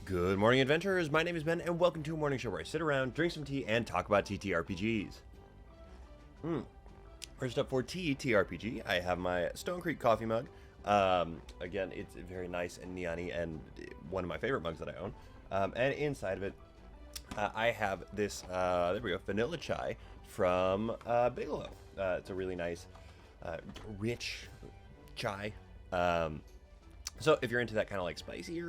Good morning, adventurers. My name is Ben, and welcome to a morning show where I sit around, drink some tea, and talk about TTRPGs. First up for TTRPG, I have my Stone Creek coffee mug. Again, it's very nice and neon-y, and one of my favorite mugs that I own. And inside of it, I have this, there we go, vanilla chai from Bigelow. It's a really nice, rich chai. So if you're into that kind of like spice-ish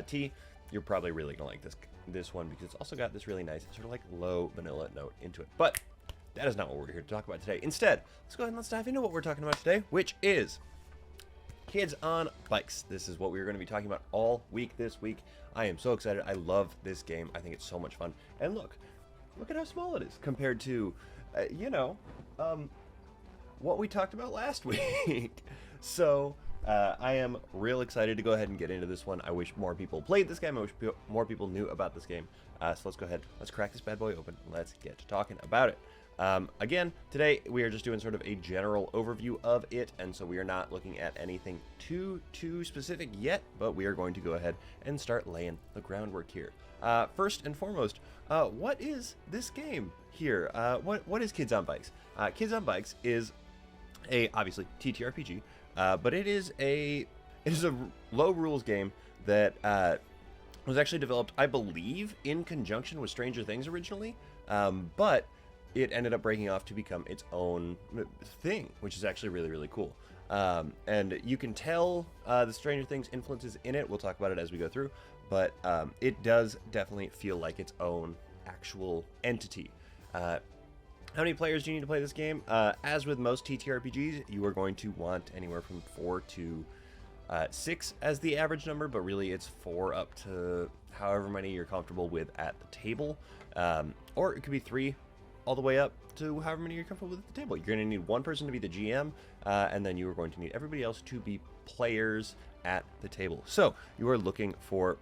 tea, you're probably really gonna like this one because it's also got this really nice sort of like low vanilla note into it. But that is not what we're here to talk about today. Instead, let's go ahead and let's dive into what we're talking about today, which is kids on bikes. This is what we're going to be talking about all week this week. I am so excited. I love this game. I think it's so much fun. And look at how small it is compared to, what we talked about last week. So I am real excited to go ahead and get into this one. I wish more people played this game. I wish more people knew about this game. So let's go ahead. Let's crack this bad boy open. Let's get to talking about it. Again, today we are just doing sort of a general overview of it, and so we are not looking at anything too specific yet, but we are going to go ahead and start laying the groundwork here. First and foremost, what is this game here? What is Kids on Bikes? Kids on Bikes is obviously TTRPG, but it is a low rules game that was actually developed, I believe, in conjunction with Stranger Things originally, but it ended up breaking off to become its own thing, which is actually really, really cool. And you can tell the Stranger Things influences in it. We'll talk about it as we go through, but it does definitely feel like its own actual entity. How many players do you need to play this game? As with most TTRPGs, you are going to want anywhere from 4 to 6 as the average number, but really it's 4 up to however many you're comfortable with at the table. Or it could be 3 all the way up to however many you're comfortable with at the table. You're going to need one person to be the GM, and then you are going to need everybody else to be players at the table. So you are looking for,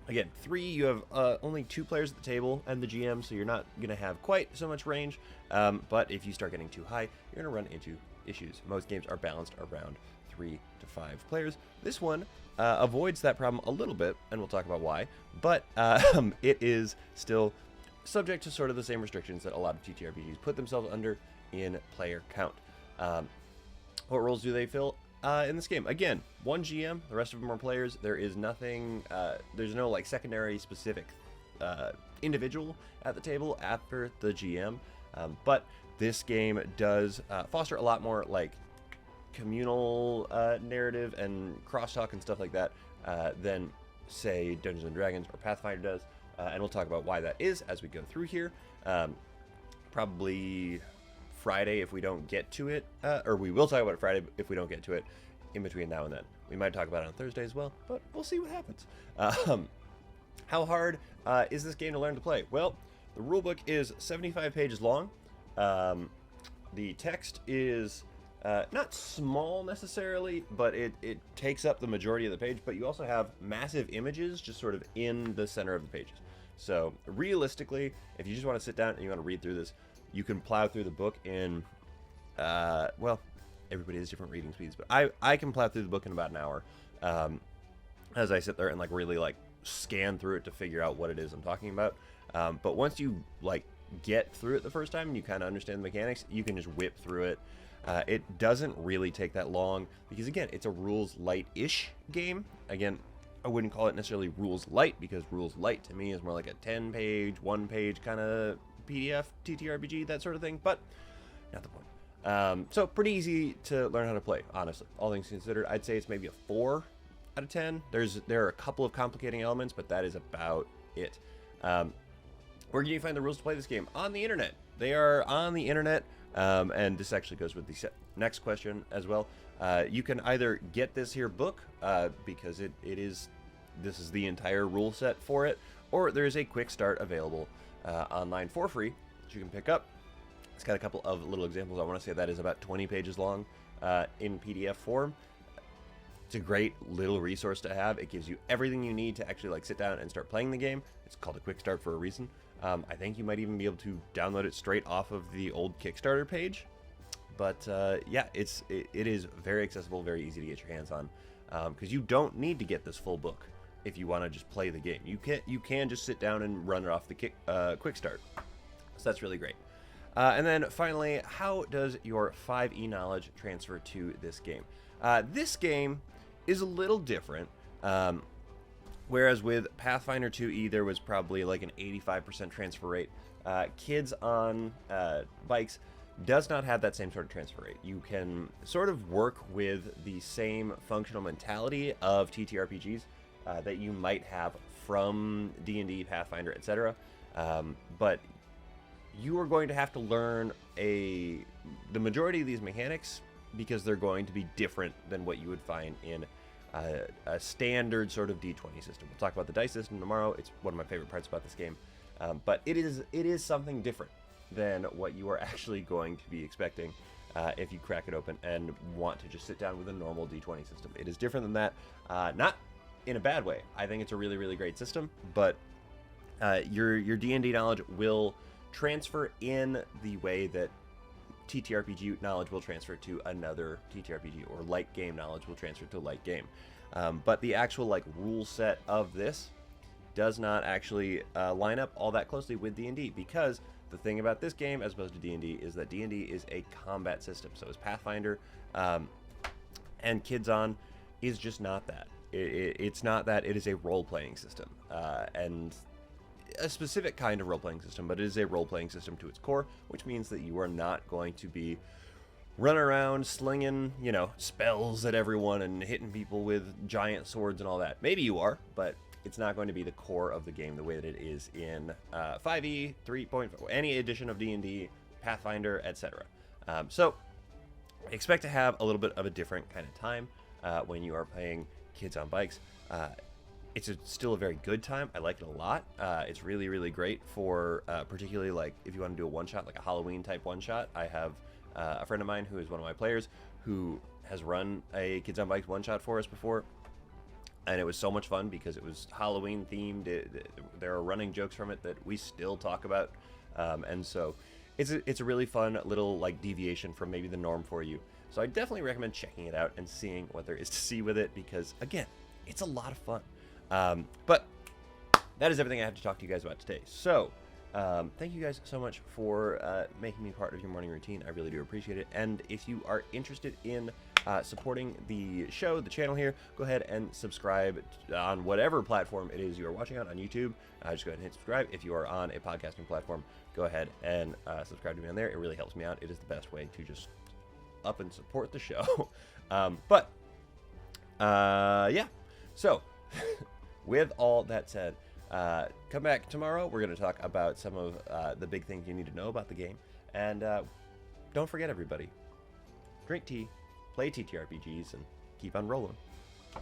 again, 3. You have only 2 players at the table and the GM, so you're not going to have quite so much range. But if you start getting too high, you're going to run into issues. Most games are balanced around 3 to 5 players. This one avoids that problem a little bit, and we'll talk about why. But it is still subject to sort of the same restrictions that a lot of TTRPGs put themselves under in player count. What roles do they fill in this game? Again, 1 GM, the rest of them are players. There is nothing, there's no like secondary specific individual at the table after the GM, but this game does foster a lot more like communal narrative and crosstalk and stuff like that than say Dungeons and Dragons or Pathfinder does. And we'll talk about why that is as we go through here. Probably Friday if we don't get to it, or we will talk about it Friday if we don't get to it in between now and then. We might talk about it on Thursday as well, but we'll see what happens. How hard is this game to learn to play? Well, the rulebook is 75 pages long. The text is not small necessarily, but it takes up the majority of the page, but you also have massive images just sort of in the center of the pages. So realistically, if you just want to sit down and you want to read through this, you can plow through the book in, well, everybody has different reading speeds, but I can plow through the book in about an hour as I sit there and like really like scan through it to figure out what it is I'm talking about. But once you like get through it the first time and you kind of understand the mechanics, you can just whip through it. It doesn't really take that long because, again, it's a rules light-ish game. Again, I wouldn't call it necessarily rules light because rules light to me is more like a 10-page, 1-page kind of PDF, TTRPG, that sort of thing, but not the point. So pretty easy to learn how to play, honestly. All things considered, I'd say it's maybe a 4 out of 10. There are a couple of complicating elements, but that is about it. Where can you find the rules to play this game? On the internet. They are on the internet. And this actually goes with the next question as well. You can either get this here book because this is the entire rule set for it, or there is a Quickstart available online for free that you can pick up. It's got a couple of little examples. I want to say that is about 20 pages long in PDF form. It's a great little resource to have. It gives you everything you need to actually like sit down and start playing the game. It's called a Quickstart for a reason. I think you might even be able to download it straight off of the old Kickstarter page. But yeah, it is very accessible, very easy to get your hands on. because you don't need to get this full book if you want to just play the game. You can just sit down and run it off the Quickstart. So that's really great. And then finally, how does your 5e knowledge transfer to this game? This game is a little different. Whereas with Pathfinder 2e, there was probably like an 85% transfer rate. Kids on Bikes does not have that same sort of transfer rate. You can sort of work with the same functional mentality of TTRPGs that you might have from D&D, Pathfinder, etc. But you are going to have to learn the majority of these mechanics because they're going to be different than what you would find in a standard sort of D20 system. We'll talk about the dice system tomorrow. It's one of my favorite parts about this game. But it is something different than what you are actually going to be expecting if you crack it open and want to just sit down with a normal D20 system. It is different than that, not in a bad way. I think it's a really, really great system, but your D&D knowledge will transfer in the way that TTRPG knowledge will transfer to another TTRPG, or light game knowledge will transfer to a light game. But the actual like rule set of this does not actually line up all that closely with D&D, because the thing about this game as opposed to D&D is that D&D is a combat system. So is Pathfinder, and Kids On is just not that. It's not that. It is a role-playing system, and a specific kind of role-playing system, but it is a role-playing system to its core, which means that you are not going to be running around slinging, spells at everyone and hitting people with giant swords and all that. Maybe you are, but it's not going to be the core of the game the way that it is in 5e, 3.4, any edition of D&D, Pathfinder, etc. So expect to have a little bit of a different kind of time when you are playing Kids on Bikes. It's still a very good time. I like it a lot. It's really, really great for particularly like if you want to do a one-shot, like a Halloween type one-shot. I have a friend of mine who is one of my players who has run a Kids on Bikes one-shot for us before. And it was so much fun because it was Halloween themed. There are running jokes from it that we still talk about. And so it's a really fun little like deviation from maybe the norm for you. So I definitely recommend checking it out and seeing what there is to see with it, because again, it's a lot of fun. But that is everything I have to talk to you guys about today. So thank you guys so much for making me part of your morning routine. I really do appreciate it. And if you are interested in supporting the show, the channel here, go ahead and subscribe on whatever platform it is you are watching on YouTube. Just go ahead and hit subscribe. If you are on a podcasting platform, go ahead and subscribe to me on there. It really helps me out. It is the best way to just up and support the show. Yeah. So with all that said, come back tomorrow. We're going to talk about some of the big things you need to know about the game. And don't forget, everybody, drink tea, play TTRPGs, and keep on rolling.